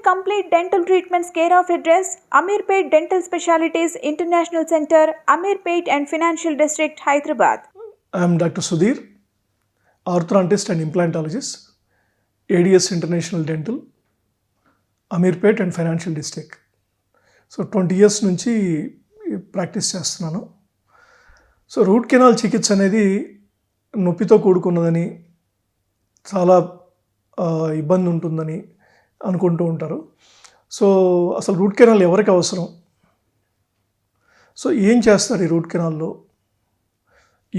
complete dental treatments care of address, Amirpet Dental Specialities International Center, Amirpet and Financial District, Hyderabad. I am Dr. Sudheer, orthodontist and implantologist, ADS International Dental, Amirpet and Financial District. So 20 years నుంచి practice చేస్తున్నాను. So root canal చికిత్స అనేది నొప్పితో కూడుకున్నదని, చాలా ఇబ్బంది ఉంటుందని అనుకుంటూ ఉంటారు. సో అసలు రూట్ కెనాల్ ఎవరికి అవసరం, సో ఏం చేస్తారు ఈ రూట్ కెనాల్లో,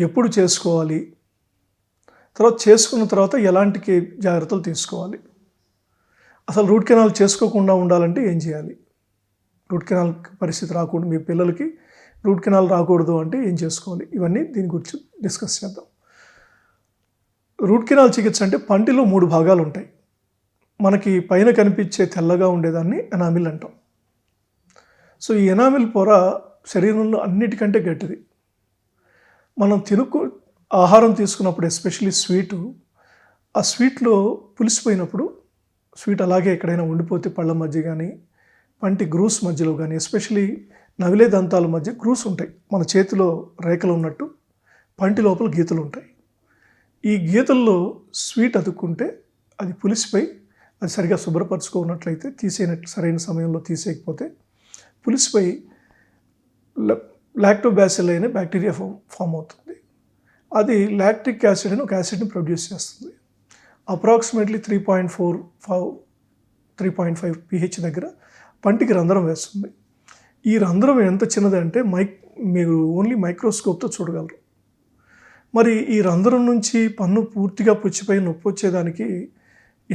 ఎప్పుడు చేసుకోవాలి, తర్వాత చేసుకున్న తర్వాత ఎలాంటి జాగ్రత్తలు తీసుకోవాలి, అసలు రూట్ కెనాల్ చేసుకోకుండా ఉండాలంటే ఏం చేయాలి, రూట్ కెనాల్ పరిస్థితి రాకూడదు, మీ పిల్లలకి రూట్ కెనాల్ రాకూడదు అంటే ఏం చేసుకోవాలి, ఇవన్నీ దీని గురించి డిస్కస్ చేద్దాం. రూట్ కెనాల్ చికిత్స అంటే పంటిలో 3 భాగాలు ఉంటాయి. మనకి పైన కనిపించే తెల్లగా ఉండేదాన్ని ఎనామిల్ అంటాం. సో ఈ ఎనామిల్ పొర శరీరంలో అన్నిటికంటే గట్టిది. మనం ఆహారం తీసుకున్నప్పుడు, ఎస్పెషల్లీ స్వీటు, ఆ స్వీట్లో పులిసిపోయినప్పుడు, స్వీట్ అలాగే ఎక్కడైనా ఉండిపోతే పళ్ళ మధ్య కానీ, పంటి గ్రూస్ మధ్యలో కానీ, ఎస్పెషల్లీ నవిలే దంతాల మధ్య గ్రూస్ ఉంటాయి. మన చేతిలో రేఖలు ఉన్నట్టు పంటి లోపల గీతలు ఉంటాయి. ఈ గీతల్లో స్వీట్ అతుక్కుంటే అది పులిసిపోయి, అది సరిగా శుభ్రపరచుకున్నట్లయితే, సరైన సమయంలో తీసేయకపోతే పులిసిపోయి లాక్టోబాసిల్ అనే బ్యాక్టీరియా ఫామ్ అవుతుంది. అది లాక్టిక్ యాసిడ్ అని ఒక యాసిడ్ని ప్రొడ్యూస్ చేస్తుంది. అప్రాక్సిమేట్లీ 3.5 pH దగ్గర పంటికి రంధ్రం వేస్తుంది. ఈ రంధ్రం ఎంత చిన్నదంటే మీరు ఓన్లీ మైక్రోస్కోప్తో చూడగలరు. మరి ఈ రంధ్రం నుంచి పన్ను పూర్తిగా పుచ్చిపోయి నొప్పి వచ్చేదానికి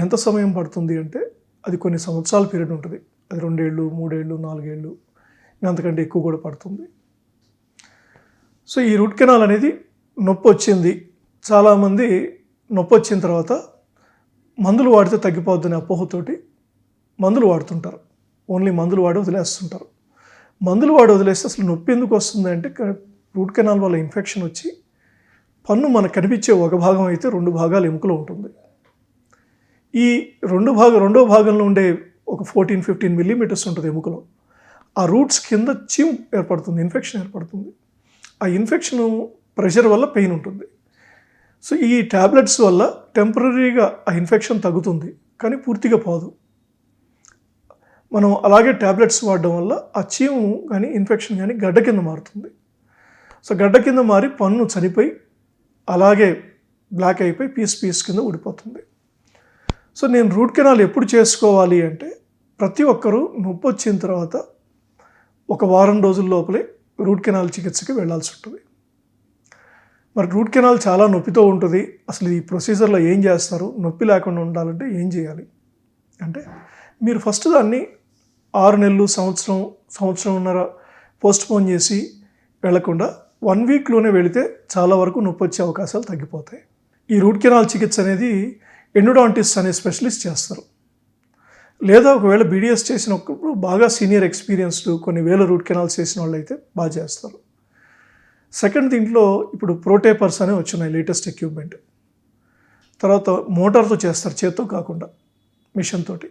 ఎంత సమయం పడుతుంది అంటే, అది కొన్ని సంవత్సరాల పీరియడ్ ఉంటుంది. అది 2 ఏళ్ళు, 3 ఏళ్ళు, 4 ఏళ్ళు, అంతకంటే ఎక్కువ కూడా పడుతుంది. సో ఈ రూట్ కెనాల్ అనేది నొప్పి వచ్చింది, చాలామంది నొప్పి వచ్చిన తర్వాత మందులు వాడితే తగ్గిపోద్దని అపోహతోటి మందులు వాడుతుంటారు. ఓన్లీ మందులు వాడి వదిలేస్తుంటారు. మందులు వాడి వదిలేస్తే అసలు నొప్పి ఎందుకు వస్తుంది అంటే, రూట్ కెనాల్ వల్ల ఇన్ఫెక్షన్ వచ్చి పన్ను మనకు కనిపించే ఒక భాగం అయితే 2 భాగాలు ఎముకలో ఉంటుంది. ఈ రెండో భాగంలో ఉండే ఒక 14-15 మిల్లీమీటర్స్ ఉంటుంది ఎముకలో. ఆ రూట్స్ కింద చీమ్ ఏర్పడుతుంది, ఇన్ఫెక్షన్ ఏర్పడుతుంది. ఆ ఇన్ఫెక్షన్ ప్రెషర్ వల్ల పెయిన్ ఉంటుంది. సో ఈ ట్యాబ్లెట్స్ వల్ల టెంపరీగా ఆ ఇన్ఫెక్షన్ తగ్గుతుంది, కానీ పూర్తిగా పోదు. మనం అలాగే ట్యాబ్లెట్స్ వాడడం వల్ల ఆ చీము కానీ, ఇన్ఫెక్షన్ కానీ గడ్డ కింద మారుతుంది. సో గడ్డ కింద మారి పన్ను చనిపోయి అలాగే బ్లాక్ అయిపోయి పీస్ కింద ఊడిపోతుంది. సో నేను రూట్ కెనాల్ ఎప్పుడు చేసుకోవాలి అంటే, ప్రతి ఒక్కరూ నొప్పి వచ్చిన తర్వాత 1 వారం రోజుల లోపలే రూట్ కెనాల్ చికిత్సకి వెళ్ళాల్సి ఉంటుంది. మరి రూట్ కెనాల్ చాలా నొప్పితో ఉంటుంది. అసలు ఈ ప్రొసీజర్లో ఏం చేస్తారు, నొప్పి లేకుండా ఉండాలంటే ఏం చేయాలి అంటే, మీరు ఫస్ట్ దాన్ని 6 నెలలు, సంవత్సరంన్నర పోస్ట్పోన్ చేసి వెళ్లకుండా 1 వీక్లోనే వెళితే చాలా వరకు నొప్పి వచ్చే అవకాశాలు తగ్గిపోతాయి. ఈ రూట్ కెనాల్ చికిత్స అనేది ఎండోడాంటిస్ట్ అనే స్పెషలిస్ట్ చేస్తారు. లేదా ఒకవేళ బీడీఎస్ చేసినప్పుడు బాగా సీనియర్ ఎక్స్పీరియన్స్డ్, కొన్ని వేల రూట్ కెనాల్స్ చేసిన వాళ్ళు అయితే బాగా చేస్తారు. సెకండ్, దీంట్లో ఇప్పుడు ప్రోటేపర్స్ అనేవి వచ్చినాయి, లేటెస్ట్ ఎక్విప్మెంట్. తర్వాత మోటార్తో చేస్తారు, చేత్తో కాకుండా మిషన్ తోటి.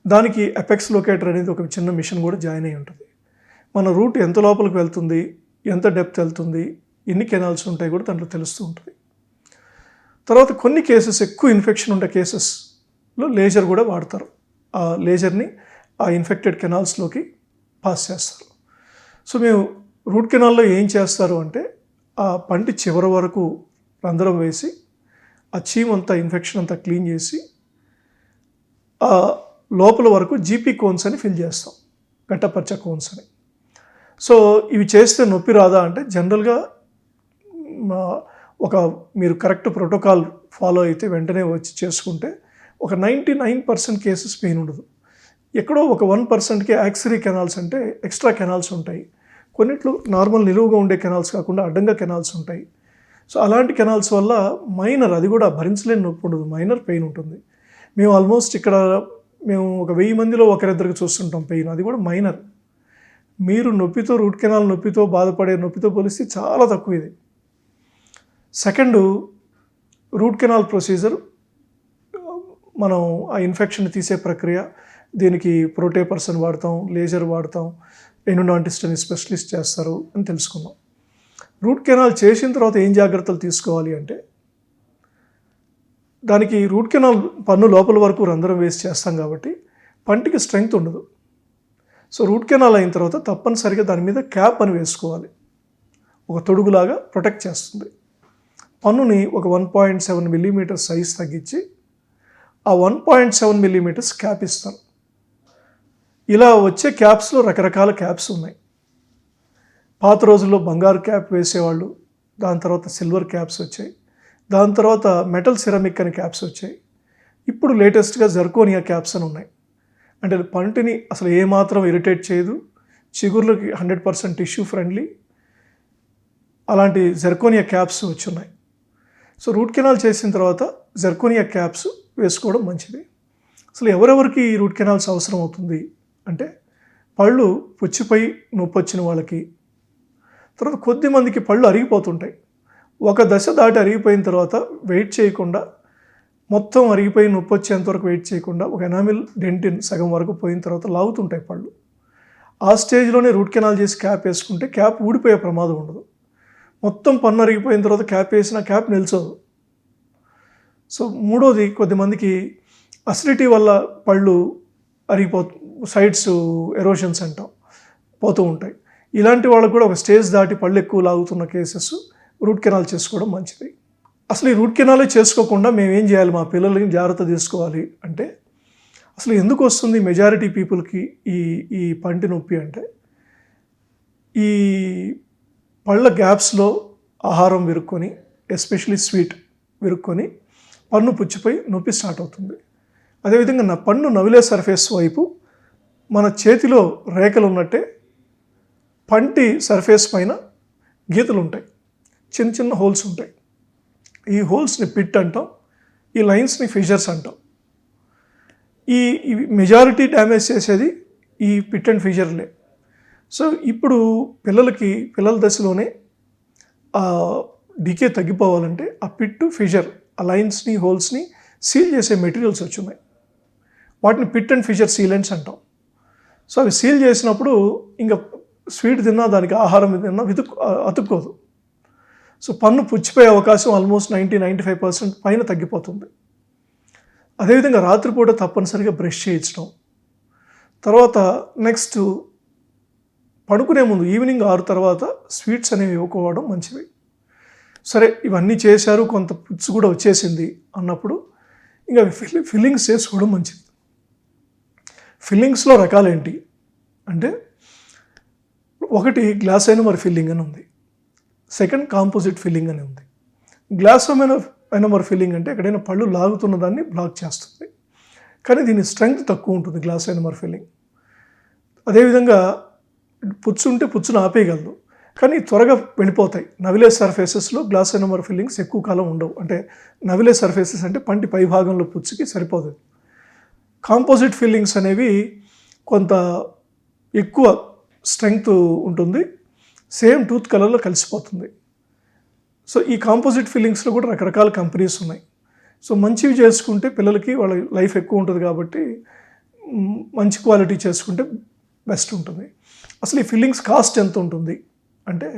దానికి అపెక్స్ లొకేటర్ అనేది ఒక చిన్న మిషన్ కూడా జాయిన్ అయి ఉంటుంది. మన రూట్ ఎంత లోపలికి వెళ్తుంది, ఎంత డెప్త్ వెళ్తుంది, ఎన్ని కెనాల్స్ ఉంటాయి కూడా దాంట్లో తెలుస్తూ ఉంటుంది. తర్వాత కొన్ని కేసెస్, ఎక్కువ ఇన్ఫెక్షన్ ఉండే కేసెస్లో లేజర్ కూడా వాడతారు. ఆ లేజర్ని ఆ ఇన్ఫెక్టెడ్ కెనాల్స్లోకి పాస్ చేస్తారు. సో మేము రూట్ కెనాల్లో ఏం చేస్తారు అంటే, ఆ పంటి చివరి వరకు రంధ్రం వేసి ఆ చీమ్ అంతా, ఇన్ఫెక్షన్ అంతా క్లీన్ చేసి ఆ లోపల వరకు జీపీ కోన్స్ అని ఫిల్ చేస్తాం, గట్టపచ్చ కోన్స్ అని. సో ఇవి చేస్తే నొప్పి రాదా అంటే, జనరల్గా మీరు కరెక్ట్ ప్రోటోకాల్ ఫాలో అయితే వెంటనే వచ్చి చేసుకుంటే ఒక 99% కేసెస్ పెయిన్ ఉండదు. ఎక్కడో ఒక 1%కి యాక్సిరీ కెనాల్స్ అంటే ఎక్స్ట్రా కెనాల్స్ ఉంటాయి. కొన్నిట్లో నార్మల్ నిలువుగా ఉండే కెనాల్స్ కాకుండా అడ్డంగా కెనాల్స్ ఉంటాయి. సో అలాంటి కెనాల్స్ వల్ల మైనర్, అది కూడా భరించలేని నొప్పి ఉండదు, మైనర్ పెయిన్ ఉంటుంది. మేము ఆల్మోస్ట్ ఇక్కడ ఒక 1000 మందిలో ఒకరిద్దరికి చూస్తుంటాం పెయిన్, అది కూడా మైనర్. మీరు నొప్పితో, రూట్ కెనాల్ నొప్పితో బాధపడే నొప్పితో పోలిస్తే చాలా తక్కువ ఇది. సెకండ్, రూట్ కెనాల్ ప్రొసీజర్, మనం ఆ ఇన్ఫెక్షన్ తీసే ప్రక్రియ, దీనికి ప్రోటేపర్స్ అని వాడతాం, లేజర్ వాడతాం, ఎండోడాంటిస్ట్ అని స్పెషలిస్ట్ చేస్తారు అని తెలుసుకున్నాం. రూట్ కెనాల్ చేసిన తర్వాత ఏం జాగ్రత్తలు తీసుకోవాలి అంటే, దానికి రూట్ కెనాల్ పన్ను లోపల వరకు రంధ్రం వేసి చేస్తాం కాబట్టి పంటికి స్ట్రెంగ్త్ ఉండదు. సో రూట్ కెనాల్ అయిన తర్వాత తప్పనిసరిగా దాని మీద క్యాప్ అని వేసుకోవాలి. ఒక తొడుగులాగా ప్రొటెక్ట్ చేస్తుంది. పన్నుని ఒక 1.7 మిల్లీమీటర్ సైజ్ తగ్గించి ఆ 1.7 మిల్లీమీటర్స్ క్యాప్ ఇస్తాను. ఇలా వచ్చే క్యాప్స్లో రకరకాల క్యాప్స్ ఉన్నాయి. పాత రోజుల్లో బంగారు క్యాప్ వేసేవాళ్ళు, దాని తర్వాత సిల్వర్ క్యాప్స్ వచ్చాయి, దాని తర్వాత మెటల్ సిరమిక్ అని క్యాప్స్ వచ్చాయి. ఇప్పుడు లేటెస్ట్గా జర్కోనియా క్యాప్స్ అని ఉన్నాయి. అంటే పంటిని అసలు ఏమాత్రం ఇరిటేట్ చేయదు, చిగుర్లకి 100% టిష్యూ ఫ్రెండ్లీ, అలాంటి జర్కోనియా క్యాప్స్ వచ్చున్నాయి. సో రూట్ కెనాల్ చేసిన తర్వాత జర్కోనియా క్యాప్స్ వేసుకోవడం మంచిది. అసలు ఎవరెవరికి రూట్ కెనాల్స్ అవసరం అవుతుంది అంటే, పళ్ళు పుచ్చిపోయి నొప్పి వచ్చిన వాళ్ళకి, తర్వాత కొద్దిమందికి పళ్ళు అరిగిపోతుంటాయి. ఒక దశ దాటి అరిగిపోయిన తర్వాత వెయిట్ చేయకుండా, మొత్తం అరిగిపోయి నొప్పి వచ్చేంతవరకు వెయిట్ చేయకుండా ఒక ఎనామిల్ డెంటిన్ సగం వరకు పోయిన తర్వాత లాగుతుంటాయి పళ్ళు. ఆ స్టేజ్లోనే రూట్ కెనాల్ చేసి క్యాప్ వేసుకుంటే క్యాప్ ఊడిపోయే ప్రమాదం ఉండదు. మొత్తం పన్ను అరిగిపోయిన తర్వాత క్యాప్ వేసినా క్యాప్ నిల్చోదు. సో మూడోది, కొద్దిమందికి అసిడిటీ వల్ల పళ్ళు సైడ్స్ ఎరోషన్స్ అంటాం, పోతూ ఉంటాయి. ఇలాంటి వాళ్ళకు కూడా ఒక స్టేజ్ దాటి పళ్ళు ఎక్కువ లాగుతున్న కేసెస్ రూట్ కెనాల్ చేసుకోవడం మంచిది. అసలు ఈ రూట్ కెనాలే చేసుకోకుండా మేము ఏం చేయాలి, మా పిల్లలకి జాగ్రత్త తీసుకోవాలి అంటే, అసలు ఎందుకు వస్తుంది మెజారిటీ పీపుల్కి ఈ పంటి నొప్పి అంటే, ఈ పళ్ళ గ్యాప్స్లో ఆహారం విరుక్కొని, ఎస్పెషలీ స్వీట్ విరుక్కొని పన్ను పుచ్చిపోయి నొప్పి స్టార్ట్ అవుతుంది. అదేవిధంగా నా పన్ను నవిలే సర్ఫేస్ వైపు మన చేతిలో రేఖలు ఉన్నట్టే పంటి సర్ఫేస్ పైన గీతలు ఉంటాయి, చిన్న చిన్న హోల్స్ ఉంటాయి. ఈ హోల్స్ని పిట్ అంటాం, ఈ లైన్స్ని ఫిషర్స్ అంటాం. ఈ మెజారిటీ డ్యామేజ్ చేసేది ఈ పిట్ అండ్ ఫిషర్లే. సో ఇప్పుడు పిల్లల దశలోనే ఆ డికే తగ్గిపోవాలంటే ఆ పిట్ ఫిషర్, ఆ లైన్స్ని హోల్స్ని సీల్ చేసే మెటీరియల్స్ వచ్చున్నాయి. వాటిని పిట్ అండ్ ఫిషర్ సీలెంట్స్ అంటాం. సో అవి సీల్ చేసినప్పుడు ఇంకా స్వీట్ తిన్నా, దానికి ఆహారం తిన్నా అతుక్కోదు. సో పన్ను పుచ్చిపోయే అవకాశం ఆల్మోస్ట్ 90-95% పైన తగ్గిపోతుంది. అదేవిధంగా రాత్రిపూట తప్పనిసరిగా బ్రష్ చేయించడం, తర్వాత నెక్స్ట్ పడుకునే ముందు ఈవినింగ్ 6 తర్వాత స్వీట్స్ అనేవి ఇవ్వకపోవడం మంచిది. సరే ఇవన్నీ చేశారు, కొంత పుచ్చు కూడా వచ్చేసింది అన్నప్పుడు ఇంకా ఫిల్లింగ్స్ చేసుకోవడం మంచిది. ఫిల్లింగ్స్లో రకాలేంటి అంటే, ఒకటి గ్లాసైనమర్ ఫిల్లింగ్ అని ఉంది, సెకండ్ కాంపోజిట్ ఫిల్లింగ్ అని ఉంది. గ్లాసైనమర్ ఫిల్లింగ్ అంటే ఎక్కడైనా పళ్ళు లాగుతున్న దాన్ని బ్లాక్ చేస్తుంది, కానీ దీని స్ట్రెంగ్త్ తక్కువ ఉంటుంది గ్లాసైనమర్ ఫిల్లింగ్. అదేవిధంగా పుచ్చు ఉంటే పుచ్చును ఆపేయగలదు, కానీ త్వరగా వెళ్ళిపోతాయి. నవిలే సర్ఫేసెస్లో గ్లాసైనమర్ ఫిల్లింగ్స్ ఎక్కువ కాలం ఉండవు. అంటే నవిలే సర్ఫేసెస్ అంటే పంటి పై భాగంలో పుచ్చుకి సరిపోదు. కాంపోజిట్ ఫిల్లింగ్స్ అనేవి కొంత ఎక్కువ స్ట్రెంగ్త్ ఉంటుంది, సేమ్ టూత్ కలర్లో కలిసిపోతుంది. సో ఈ కాంపోజిట్ ఫిల్లింగ్స్లో కూడా రకరకాల కంపెనీస్ ఉన్నాయి. సో మంచివి చేసుకుంటే పిల్లలకి వాళ్ళ లైఫ్ ఎక్కువ ఉంటుంది కాబట్టి మంచి క్వాలిటీ చేసుకుంటే బెస్ట్ ఉంటుంది. అసలు ఈ ఫిల్లింగ్స్ కాస్ట్ ఎంత ఉంటుంది అంటే,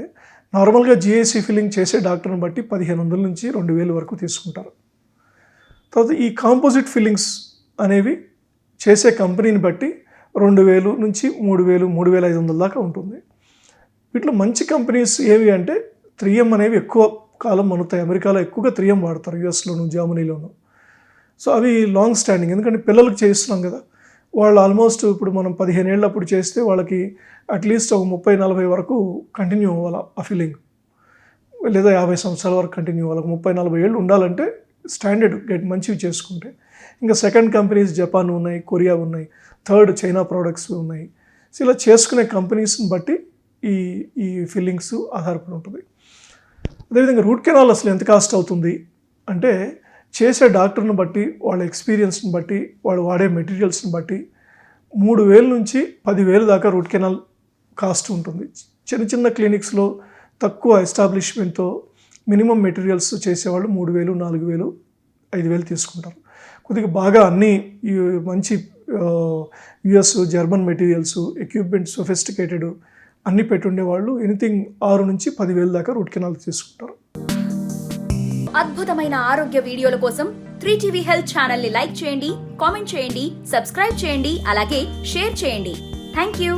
నార్మల్గా జిఐసి ఫిల్లింగ్ చేసే డాక్టర్ని బట్టి 1500 నుంచి 2000 వరకు తీసుకుంటారు. తర్వాత ఈ కాంపోజిట్ ఫిల్లింగ్స్ అనేవి చేసే కంపెనీని బట్టి 2000 నుంచి 3000, 3500 దాకా ఉంటుంది. వీటిలో మంచి కంపెనీస్ ఏవి అంటే 3M అనేవి ఎక్కువ కాలం మనుతాయి. అమెరికాలో ఎక్కువగా 3M వాడతారు, యుఎస్లోను జర్మనీలోను. సో అవి లాంగ్ స్టాండింగ్, ఎందుకంటే పిల్లలకు చేస్తున్నాం కదా, వాళ్ళు ఆల్మోస్ట్ ఇప్పుడు మనం 15 ఏళ్ళు అప్పుడు చేస్తే వాళ్ళకి అట్లీస్ట్ ఒక 30-40 వరకు కంటిన్యూ అవ్వాలి ఆ ఫిల్లింగ్, లేదా 50 సంవత్సరాల వరకు కంటిన్యూ అవ్వాలి. 30-40 ఏళ్ళు ఉండాలంటే స్టాండర్డ్ మంచివి చేసుకుంటే. ఇంకా సెకండ్ కంపెనీస్ జపాన్ ఉన్నాయి, కొరియా ఉన్నాయి, థర్డ్ చైనా ప్రోడక్ట్స్ ఉన్నాయి. సో ఇలా చేసుకునే కంపెనీస్ని బట్టి ఈ ఫిల్లింగ్స్ ఆధారపడి ఉంటుంది. అదేవిధంగా రూట్ కెనాల్ అసలు ఎంత కాస్ట్ అవుతుంది అంటే, చేసే డాక్టర్ని బట్టి, వాళ్ళ ఎక్స్పీరియన్స్ని బట్టి, వాళ్ళు వాడే మెటీరియల్స్ని బట్టి 3000 నుంచి 10,000 దాకా రూట్ కెనాల్ కాస్ట్ ఉంటుంది. చిన్న చిన్న క్లినిక్స్లో తక్కువ ఎస్టాబ్లిష్మెంట్తో మినిమం మెటీరియల్స్ చేసేవాళ్ళు 3000, 4000, 5000 తీసుకుంటారు. కొద్దిగా బాగా అన్నీ మంచి US German materials, equipment sophisticated అన్నీ పెట్టుండే వాళ్ళు ఎనీథింగ్ 6 నుంచి 10,000 దాకా రూట్ కెనాల్ తీసుకుంటారు. అద్భుతమైన ఆరోగ్య వీడియోల కోసం 3TV హెల్త్ ఛానల్ ని లైక్ చేయండి, కామెంట్ చేయండి, సబ్స్క్రైబ్ చేయండి, అలాగే షేర్ చేయండి. Thank you.